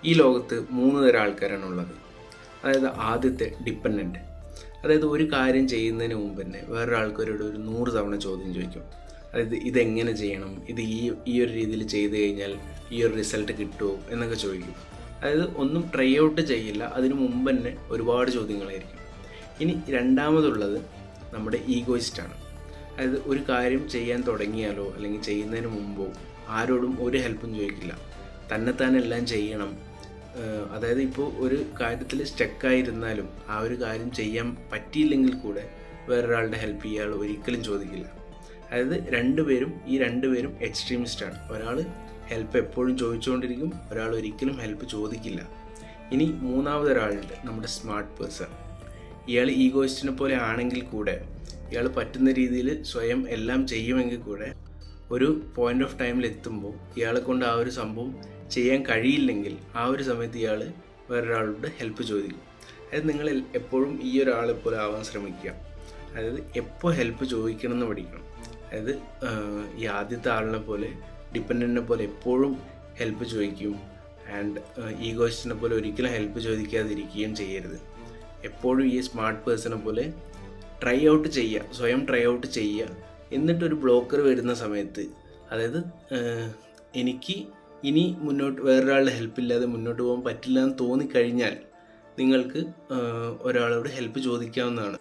ഈ ലോകത്ത് 3 തരം ആൾക്കാരാണുള്ളത്. അതായത് ആദ്യത്തെ ഡിപ്പെൻഡൻറ്റ്. അതായത് ഒരു കാര്യം ചെയ്യുന്നതിന് മുമ്പ് തന്നെ വേറൊരാൾക്കാരോട് ഒരു 100 തവണ ചോദ്യം ചോദിക്കും. അതായത് ഇതെങ്ങനെ ചെയ്യണം, ഇത് ഈ ഒരു രീതിയിൽ ചെയ്ത് കഴിഞ്ഞാൽ ഈ ഒരു റിസൾട്ട് കിട്ടുമോ എന്നൊക്കെ ചോദിക്കും. അതായത് ഒന്നും ട്രൈ ഔട്ട് ചെയ്യില്ല, അതിനു മുമ്പ് തന്നെ ഒരുപാട് ചോദ്യങ്ങളായിരിക്കും. ഇനി രണ്ടാമതുള്ളത് നമ്മുടെ ഈഗോയിസ്റ്റാണ്. അതായത് ഒരു കാര്യം ചെയ്യാൻ തുടങ്ങിയാലോ അല്ലെങ്കിൽ ചെയ്യുന്നതിന് മുമ്പോ ആരോടും ഒരു ഹെൽപ്പും ചോദിക്കില്ല, തന്നെത്താനെല്ലാം ചെയ്യണം. അതായത് ഇപ്പോൾ ഒരു കാര്യത്തിൽ സ്റ്റക്കായിരുന്നാലും ആ ഒരു കാര്യം ചെയ്യാൻ പറ്റിയില്ലെങ്കിൽ കൂടെ വേറൊരാളുടെ ഹെൽപ്പ് ഇയാൾ ഒരിക്കലും ചോദിക്കില്ല. അതായത് ഈ രണ്ടുപേരും എക്സ്ട്രീമിസ്റ്റാണ്. ഒരാൾ ഹെൽപ്പ് എപ്പോഴും ചോദിച്ചുകൊണ്ടിരിക്കും, ഒരാൾ ഒരിക്കലും ഹെൽപ്പ് ചോദിക്കില്ല. ഇനി മൂന്നാമതൊരാളുണ്ട്, നമ്മുടെ സ്മാർട്ട് പേഴ്സൺ. ഇയാൾ ഈഗോയിസ്റ്റിനെ പോലെ ആണെങ്കിൽ കൂടെ ഇയാൾ പറ്റുന്ന രീതിയിൽ സ്വയം എല്ലാം ചെയ്യുമെങ്കിൽ കൂടെ ഒരു പോയിന്റ് ഓഫ് ടൈമിൽ എത്തുമ്പോൾ ഇയാളെ കൊണ്ട് ആ ഒരു സംഭവം ചെയ്യാൻ കഴിയില്ലെങ്കിൽ ആ ഒരു സമയത്ത് ഇയാൾ വേറൊരാളോട് ഹെൽപ്പ് ചോദിക്കും. അതായത് നിങ്ങൾ എപ്പോഴും ഈ ഒരാളെ പോലെ ആവാൻ ശ്രമിക്കുക. അതായത് എപ്പോൾ ഹെൽപ്പ് ചോദിക്കണം എന്ന് പഠിക്കണം. അതായത് ഈ ആദ്യത്തെ ആളിനെ പോലെ ഡിപ്പെൻഡൻറ്റിനെ പോലെ എപ്പോഴും ഹെൽപ്പ് ചോദിക്കും, ആൻഡ് ഈഗോയിസ്റ്റിനെ പോലെ ഒരിക്കലും ഹെൽപ്പ് ചോദിക്കാതിരിക്കുകയും ചെയ്യരുത്. എപ്പോഴും ഈ സ്മാർട്ട് പേഴ്സണെ പോലെ സ്വയം ട്രൈ ഔട്ട് ചെയ്യുക. എന്നിട്ടൊരു ബ്ലോക്കർ വരുന്ന സമയത്ത്, അതായത് എനിക്ക് ഇനി മുന്നോട്ട് വേറൊരാളുടെ ഹെൽപ്പില്ലാതെ മുന്നോട്ട് പോകാൻ പറ്റില്ല എന്ന് തോന്നിക്കഴിഞ്ഞാൽ നിങ്ങൾക്ക് ഒരാളോട് ഹെൽപ്പ് ചോദിക്കാവുന്നതാണ്.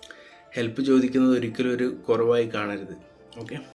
ഹെൽപ്പ് ചോദിക്കുന്നത് ഒരിക്കലും ഒരു കുറവായി കാണരുത്. ഓക്കെ.